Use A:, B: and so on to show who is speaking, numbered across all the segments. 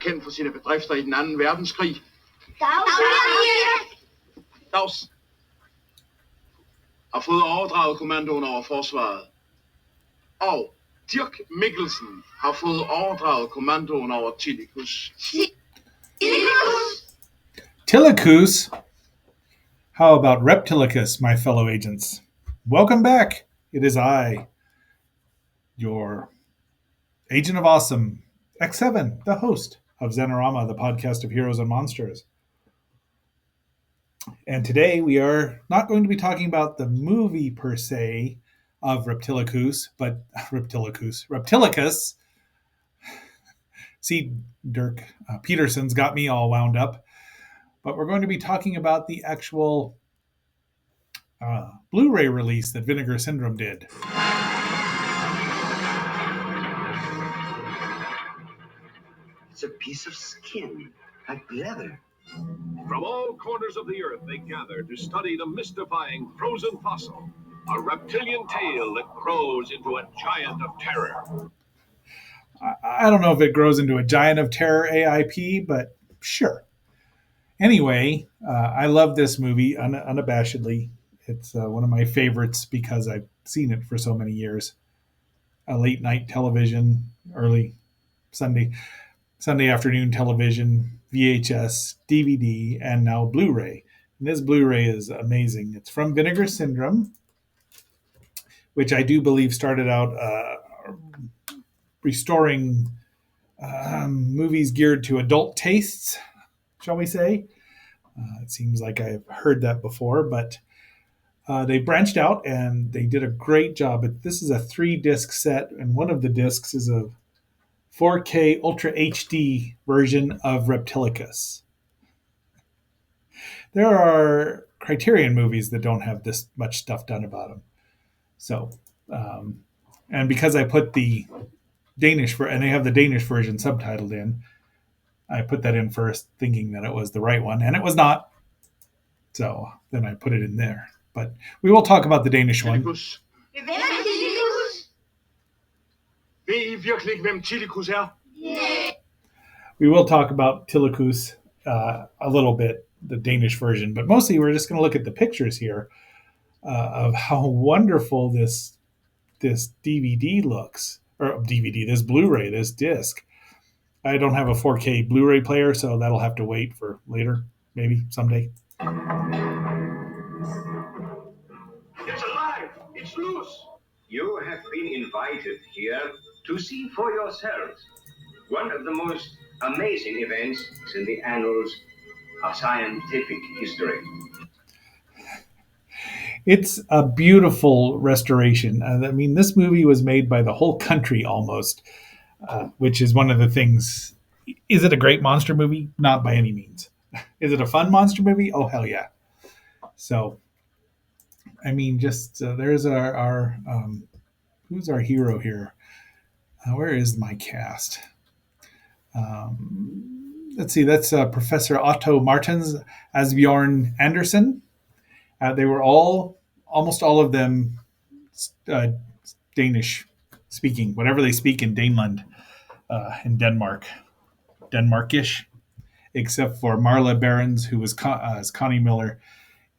A: kendt for sine bedrifter i den anden verdenskrig. Dags har fået overdraget kommandoen over forsvaret. Og Dirk Mikkelsen har fået overdraget kommandoen over Tillicus.
B: Tillicus? How about Reptilicus, my fellow agents? Welcome back. It is I, your Agent of Awesome, X7, the host of Xenorama, the podcast of heroes and monsters. And today we are not going to be talking about the movie per se of Reptilicus, but Reptilicus. See, Dirk Peterson's got me all wound up. But we're going to be talking about the actual Blu Ray release that Vinegar Syndrome did.
C: It's a piece of skin, like leather.
D: From all corners of the earth, they gather to study the mystifying frozen fossil, a reptilian tail that grows into a giant of terror.
B: I don't know if it grows into a giant of terror AIP, but sure. Anyway, I love this movie unabashedly. It's one of my favorites because I've seen it for so many years. Late night television, early Sunday afternoon television, VHS, DVD, and now Blu Ray. And this Blu Ray is amazing. It's from Vinegar Syndrome, which I do believe started out restoring movies geared to adult tastes, shall we say. It seems like I've heard that before, but they branched out and they did a great job. This is a 3-disc set, and one of the discs is a 4K Ultra HD version of Reptilicus. There are Criterion movies that don't have this much stuff done about them. So, and because I put the Danish, and they have the Danish version subtitled in, I put that in first thinking that it was the right one, and it was not. So then I put it in there. But we will talk about the Danish one.
A: Tillicus. Ved I virkelig ikke, hvem Tillicus er?
B: We will talk about Tillicus a little bit, the Danish version, but mostly we're just going to look at the pictures here of how wonderful this DVD looks, or DVD, this Blu-ray, this disc. I don't have a 4K Blu-ray player, so that'll have to wait for later, maybe someday.
D: It's alive! It's loose!
C: You have been invited here to see for yourselves one of the most amazing events in the annals of scientific history.
B: It's a beautiful restoration. I mean, this movie was made by the whole country almost, which is one of the things. Is it a great monster movie? Not by any means. Is it a fun monster movie? Oh, hell yeah. So, I mean, just there's our who's our hero here? Where is my cast? Let's see. That's Professor Otto Martens as Bjorn Andersen. They were almost all of them Danish speaking, whatever they speak in Daneland, in Denmark, Denmarkish, except for Marla Behrens, who was as Connie Miller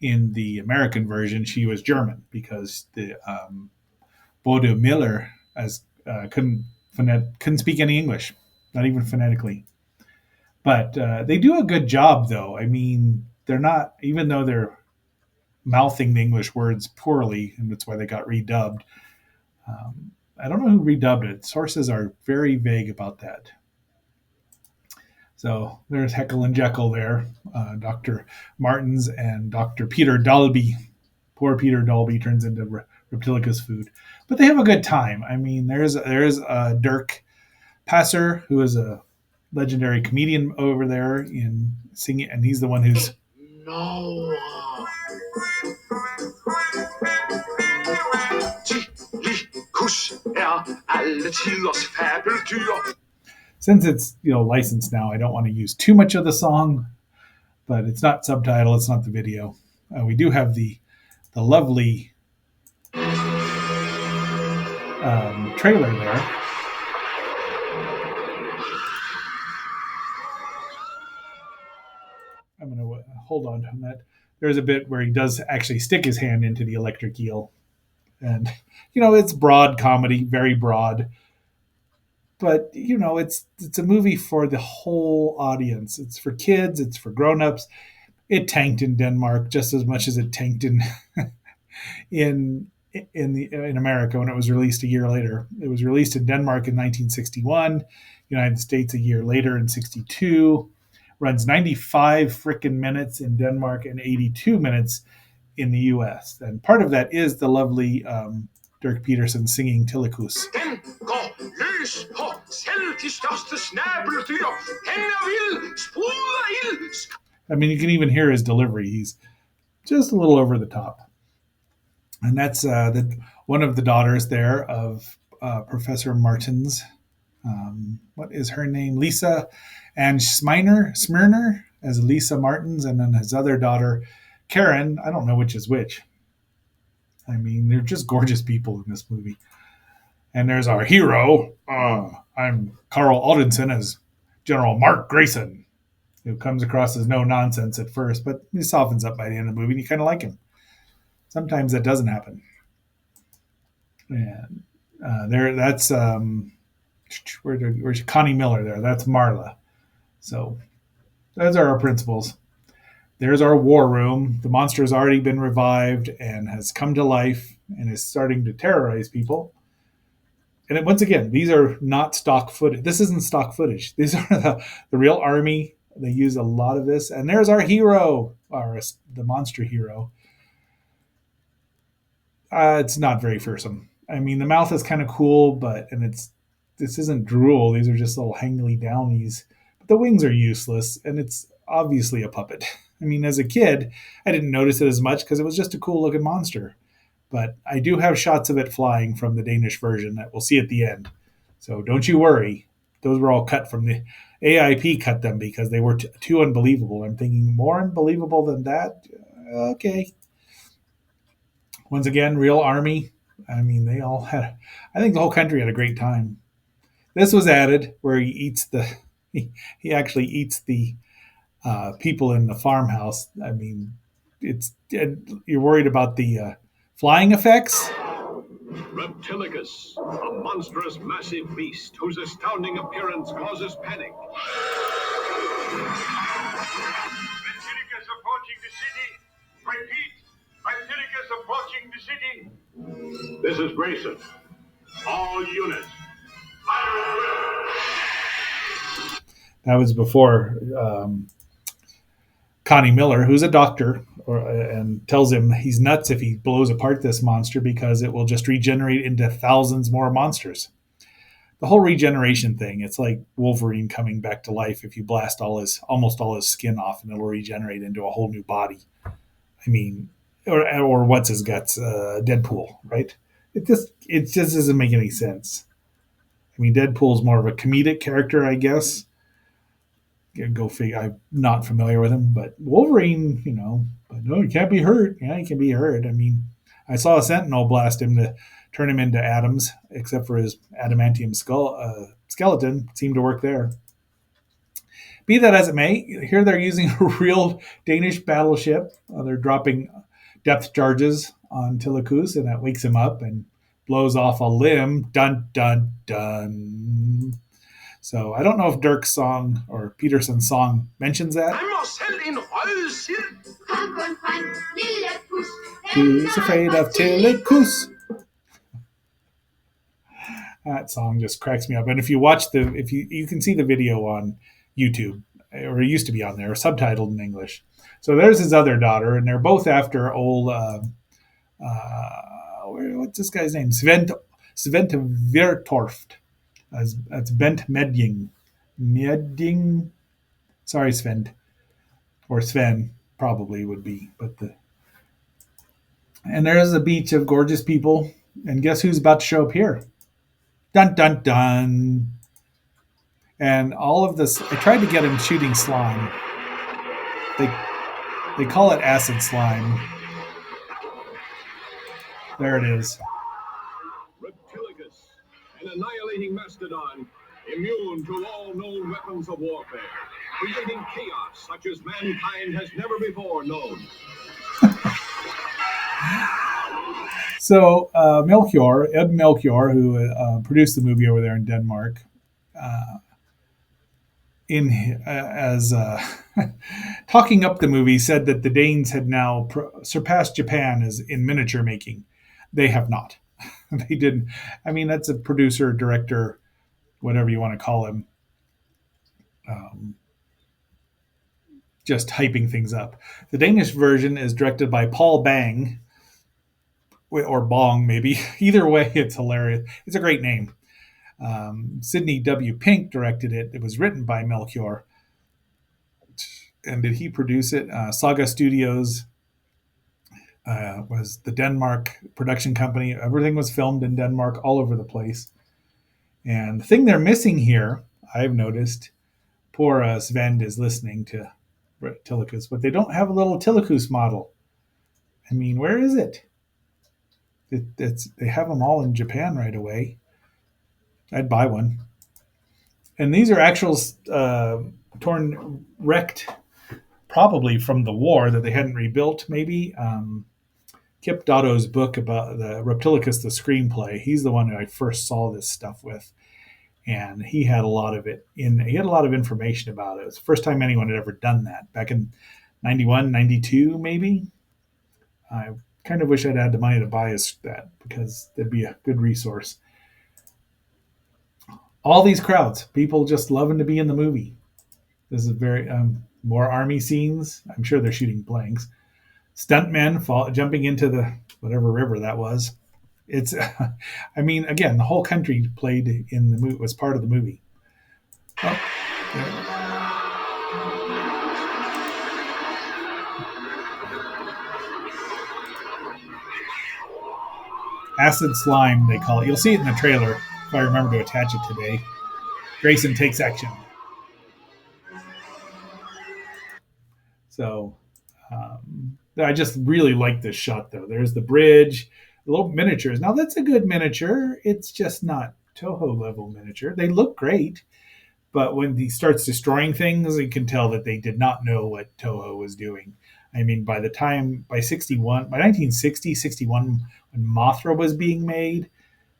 B: in the American version. She was German because the Bodo Miller couldn't speak any English, not even phonetically. But they do a good job, though. I mean, they're not, even though they're mouthing the English words poorly, and that's why they got redubbed. I don't know who redubbed it. Sources are very vague about that. So there's Heckle and Jekyll there, Dr. Martens and Dr. Peter Dalby. Poor Peter Dalby turns into Reptilicus food. But they have a good time. I mean, there's Dirk Passer, who is a legendary comedian over there in singing, and he's the one who's...
A: No. Tillicus er alle tiders fabeldyr.
B: Since it's licensed now, I don't want to use too much of the song, but it's not subtitle, it's not the video. We do have the lovely trailer there. hold on to that. There's a bit where he does actually stick his hand into the electric eel, and it's broad comedy, very broad, but it's a movie for the whole audience. It's for kids, it's for grown-ups. It tanked in Denmark just as much as it tanked in in America when it was released a year later. It was released in Denmark in 1961, United States a year later in 62. Runs 95 frickin' minutes in Denmark and 82 minutes in the U.S. And part of that is the lovely Dirk Peterson singing Tillicus.
D: Den går løs på selv de største snabeldyr. Han vild, spruder ild.
B: I mean, you can even hear his delivery. He's just a little over the top. And that's one of the daughters there of Professor Martins. What is her name? Lisa and Smyrner as Lisa Martins, and then his other daughter, Karen. I don't know which is which. I mean, they're just gorgeous people in this movie. And there's our hero. I'm Carl Aldenson as General Mark Grayson, who comes across as no nonsense at first, but he softens up by the end of the movie and you kind of like him. Sometimes that doesn't happen. And that's where's Connie Miller there? That's Marla. So those are our principles. There's our war room. The monster has already been revived and has come to life and is starting to terrorize people. And once again, these are not stock footage. This isn't stock footage. These are the real army. They use a lot of this. And there's our hero, the monster hero. It's not very fearsome. I mean, the mouth is kind of cool, this isn't drool. These are just little hangly downies. But the wings are useless, and it's obviously a puppet. I mean, as a kid, I didn't notice it as much because it was just a cool looking monster. But I do have shots of it flying from the Danish version that we'll see at the end. So don't you worry. Those were all cut from the AIP cut them because they were too unbelievable. I'm thinking more unbelievable than that. Okay. Once again, real army. I mean, they all had. I think the whole country had a great time. This was added where he actually eats the people in the farmhouse. I mean, you're worried about the flying effects.
D: Reptilicus, a monstrous massive beast whose astounding appearance causes panic.
C: Reptilicus approaching the city. Repeat, Reptilicus approaching the city.
D: This is Grayson. All units.
B: That was before Connie Miller, who's a doctor, and tells him he's nuts if he blows apart this monster because it will just regenerate into thousands more monsters. The whole regeneration thing, it's like Wolverine coming back to life. If you blast almost all his skin off, and it'll regenerate into a whole new body. I mean, or what's his guts, Deadpool, right? It just doesn't make any sense. I mean, Deadpool's more of a comedic character, I guess. Go figure. I'm not familiar with him, but Wolverine, but no, he can't be hurt. Yeah, he can be hurt. I mean, I saw a Sentinel blast him to turn him into atoms, except for his adamantium skeleton. It seemed to work there. Be that as it may, here they're using a real Danish battleship. They're dropping depth charges on Tillicus, and that wakes him up and blows off a limb. Dun, dun, dun. So I don't know if Dirk's song or Peterson's song mentions that. Who's afraid of Tillicus? That song just cracks me up. And if you watch you can see the video on YouTube, or it used to be on there, subtitled in English. So there's his other daughter, and they're both after old. What's this guy's name? Svend Vertorft. That's Bent Medding. Sorry, Sven. Or Sven, probably would be. And there's a beach of gorgeous people. And guess who's about to show up here? Dun, dun, dun. And all of this, I tried to get him shooting slime. They call it acid slime. There it is.
D: An annihilating mastodon, immune to all known weapons of warfare. creating chaos such as mankind has never before known.
B: So Melchior, Ed Melchior, who produced the movie over there in Denmark, in as talking up the movie, said that the Danes had now surpassed Japan as in miniature making. They have not. They didn't. I mean, that's a producer, director, whatever you want to call him, um, just hyping things up. The Danish version is directed by Paul Bang, or Bong, maybe. Either way, it's hilarious. It's a great name. Sidney W. Pink directed it. It was written by Melchior. And did he produce it? Saga Studios was the Denmark production company. Everything was filmed in Denmark, all over the place. And the thing they're missing here, I've noticed, poor Sven is listening to Reptilicus, but they don't have a little Tillicus model. I mean, where is it? They have them all in Japan right away. I'd buy one. And these are actual wrecked, probably from the war that they hadn't rebuilt, maybe. Kip Dotto's book about the Reptilicus, the screenplay, he's the one who I first saw this stuff with. And he had a lot of it he had a lot of information about it. It was the first time anyone had ever done that. Back in 91, 92, maybe. I kind of wish I'd had the money to buy that, because that'd be a good resource. All these crowds, people just loving to be in the movie. This is very more army scenes. I'm sure they're shooting blanks. Stuntmen jumping into the whatever river that was. It's, I mean, again, the whole country played in the movie, was part of the movie. Oh, acid slime, they call it. You'll see it in the trailer if I remember to attach it today. Grayson takes action. So I just really like this shot, though. There's the bridge, the little miniatures. Now, that's a good miniature. It's just not Toho level miniature. They look great, but when he starts destroying things, you can tell that they did not know what Toho was doing. I mean, by 1960, 61, when Mothra was being made,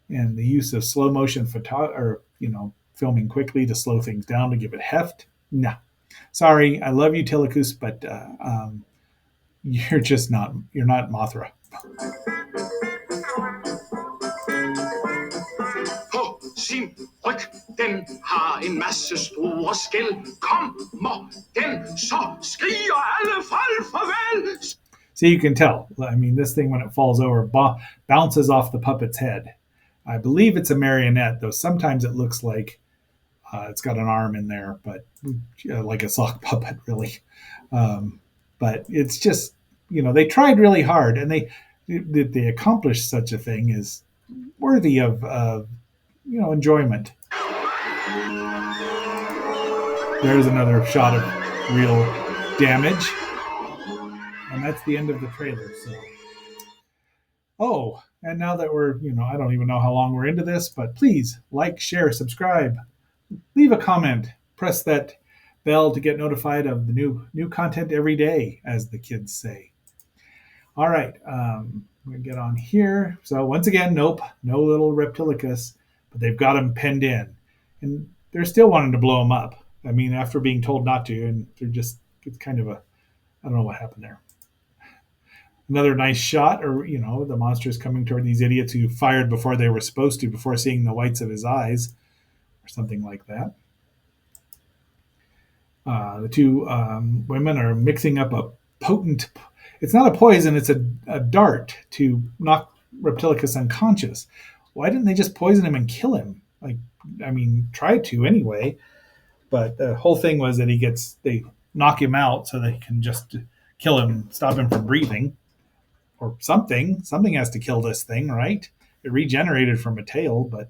B: and the use of slow motion filming quickly to slow things down to give it heft, nah. Sorry, I love you, Tillicus, but you're not Mothra.
A: På sin ryg, den har en masse store skæl. Kommer den, så skriger alle folk farvel.
B: So you can tell. I mean, this thing, when it falls over, bounces off the puppet's head. I believe it's a marionette, though sometimes it looks like it's got an arm in there, but like a sock puppet, really. But it's just, they tried really hard, and they accomplished such a thing is worthy of enjoyment. There's another shot of real damage, and that's the end of the trailer. So, and now that we're, I don't even know how long we're into this, but please like, share, subscribe, leave a comment, press that bell to get notified of the new content every day, as the kids say. All right, I'm going to get on here. So once again, nope, no little Reptilicus, but they've got him penned in. And they're still wanting to blow him up. I mean, after being told not to, and it's kind of I don't know what happened there. Another nice shot, or, the monster is coming toward these idiots who fired before they were supposed to, before seeing the whites of his eyes, or something like that. The two women are mixing up a potent, it's not a poison, it's a dart to knock Reptilicus unconscious. Why didn't they just poison him and kill him? Try to anyway. But the whole thing was that they knock him out so they can just kill him, stop him from breathing. Or something. Something has to kill this thing, right? It regenerated from a tail, but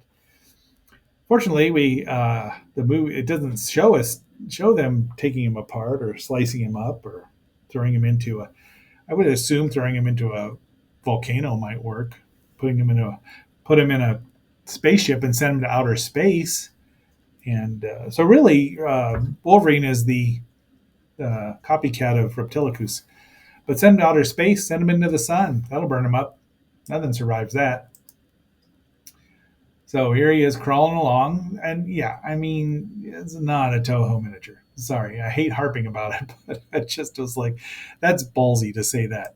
B: fortunately, the movie, it doesn't show them taking him apart or slicing him up or throwing him into I would assume throwing him into a volcano might work. Put him in a spaceship and send him to outer space. And so really, Wolverine is the copycat of Reptilicus. But send him to outer space, send him into the sun. That'll burn him up. Nothing survives that. So here he is crawling along. And yeah, I mean, it's not a Toho miniature. Sorry, I hate harping about it, but I just was like, that's ballsy to say that.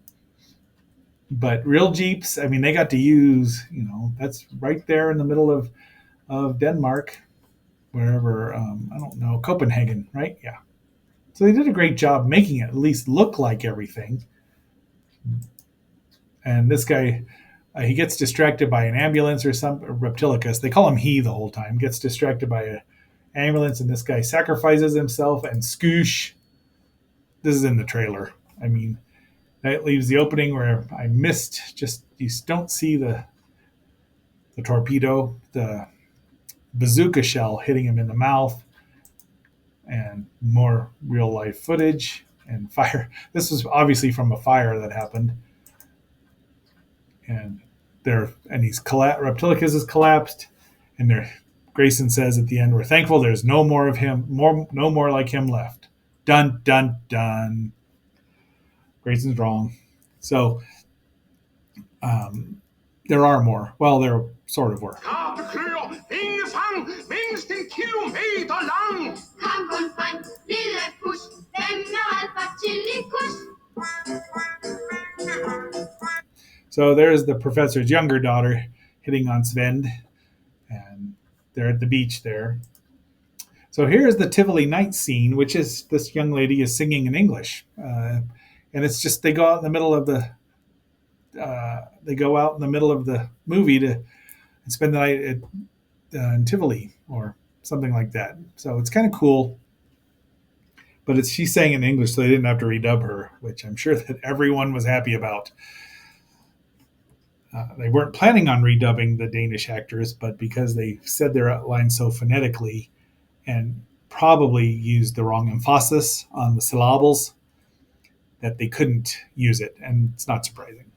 B: But real Jeeps, I mean, they got to use, that's right there in the middle of Denmark, wherever, I don't know, Copenhagen, right? Yeah. So they did a great job making it at least look like everything. And this guy, he gets distracted by an ambulance or some Reptilicus. They call him he the whole time. Gets distracted by an ambulance, and this guy sacrifices himself and scoosh. This is in the trailer. I mean, that leaves the opening where I missed. Just you don't see the torpedo, the bazooka shell hitting him in the mouth, and more real life footage and fire. This was obviously from a fire that happened, and Reptilicus is collapsed, and Grayson says at the end, "We're thankful there's no more of him, no more like him left." Dun dun dun. Grayson's wrong. So there are more. Well, there sort of were. So there's the professor's younger daughter hitting on Sven, and they're at the beach there. So here's the Tivoli night scene, which is this young lady is singing in English, and it's just they go out in the middle of the movie to spend the night in Tivoli or something like that. So it's kind of cool. But she's sang in English, so they didn't have to redub her, which I'm sure that everyone was happy about. They weren't planning on redubbing the Danish actors, but because they said their lines so phonetically and probably used the wrong emphasis on the syllables, that they couldn't use it, and it's not surprising.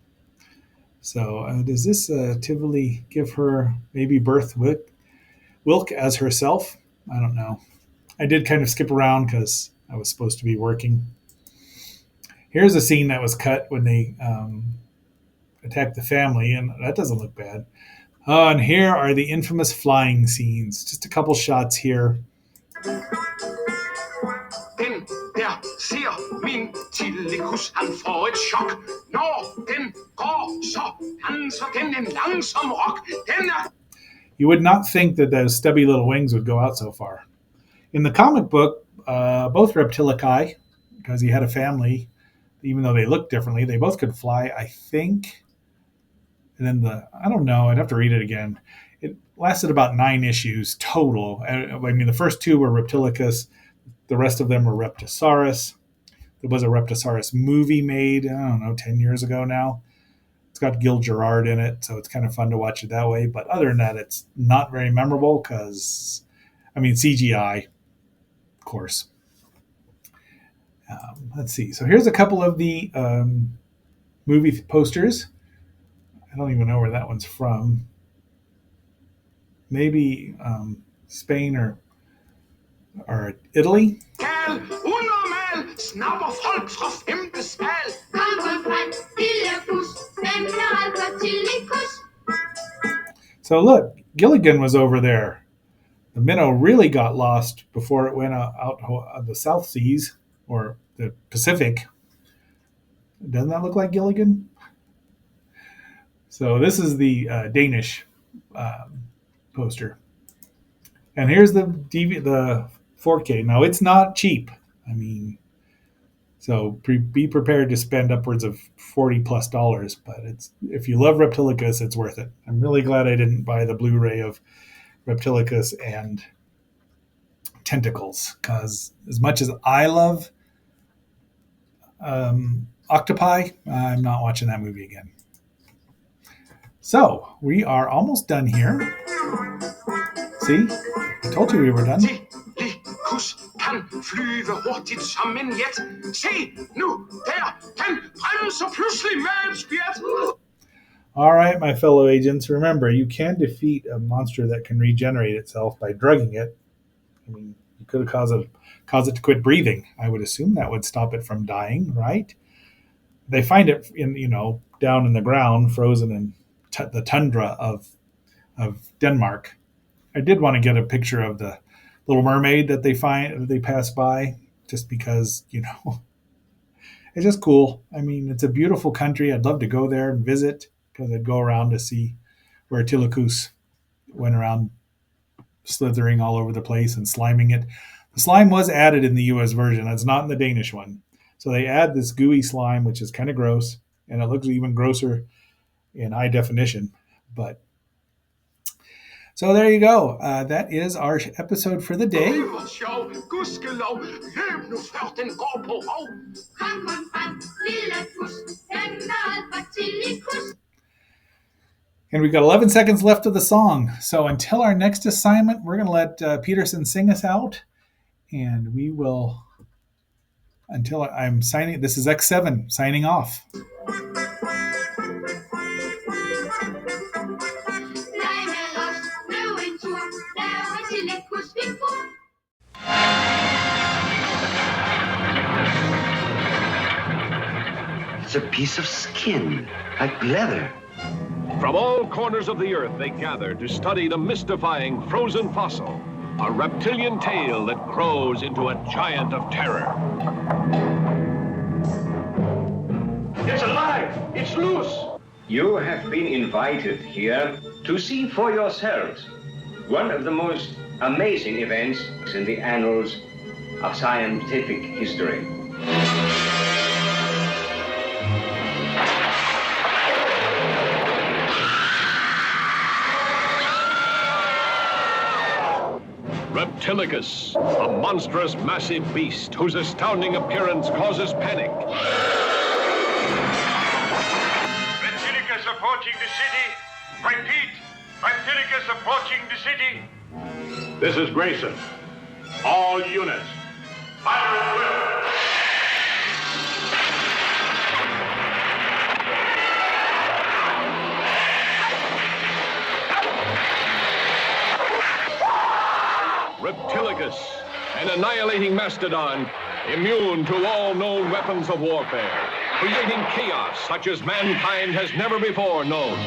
B: So does this Tivoli give her maybe Berth Wilk as herself? I don't know. I did kind of skip around because I was supposed to be working. Here's a scene that was cut when they attacked the family, and that doesn't look bad. And here are the infamous flying scenes. Just a couple shots here.
A: Den der ser min Tillicus, han får et chok. Når den går, så danser den en langsom rock. Den
B: You would not think that those stubby little wings would go out so far. In the comic book, both Reptilici, because he had a family, even though they looked differently, they both could fly, I think. And then I don't know, I'd have to read it again. It lasted about 9 issues total. I mean, the first 2 were Reptilicus. The rest of them were Reptosaurus. There was a Reptosaurus movie made, I don't know, 10 years ago now. It's got Gil Gerard in it, so it's kind of fun to watch it that way. But other than that, it's not very memorable because, I mean, CGI, of course. Let's see. So here's a couple of the movie posters. I don't even know where that one's from. Maybe Spain or Italy. So look, Gilligan was over there. The minnow really got lost before it went out the South Seas or the Pacific. Doesn't that look like Gilligan? So this is the Danish poster. And here's the 4K. Now, it's not cheap. I mean, so be prepared to spend upwards of $40+, but if you love Reptilicus, it's worth it. I'm really glad I didn't buy the Blu Ray of Reptilicus and Tentacles, because as much as I love Octopi, I'm not watching that movie again. So we are almost done here. See? I told you we were done.
A: Tillicus kan flyve hurtigt som en jet. Se nu der, den bremser pludselig med et spjæt.
B: All right, my fellow agents, remember, you can defeat a monster that can regenerate itself by drugging it. I mean, you could have caused it to quit breathing. I would assume that would stop it from dying, right? They find it down in the ground, frozen in the tundra of Denmark. I did want to get a picture of the Little Mermaid that they pass by, just because it's just cool. I mean, it's a beautiful country. I'd love to go there and visit, because I'd go around to see where Tillicus went around slithering all over the place and sliming it. The slime was added in the US version. That's not in the Danish one. So they add this gooey slime, which is kind of gross, and it looks even grosser in high definition. But so there you go. That is our episode for the day. And we've got 11 seconds left of the song. So until our next assignment, we're going to let Peterson sing us out. And we will, until I'm signing, this is X7 signing off.
C: It's a piece of skin, like leather.
D: From all corners of the earth, they gather to study the mystifying frozen fossil, a reptilian tail that grows into a giant of terror.
A: It's alive! It's loose!
C: You have been invited here to see for yourselves one of the most amazing events in the annals of scientific history.
D: Reptilicus, a monstrous, massive beast whose astounding appearance causes panic.
A: Reptilicus approaching the city. Repeat, Reptilicus approaching the city.
D: This is Grayson. All units.
A: Fire at will.
D: Reptilicus, an annihilating mastodon, immune to all known weapons of warfare, creating chaos such as mankind has never before known.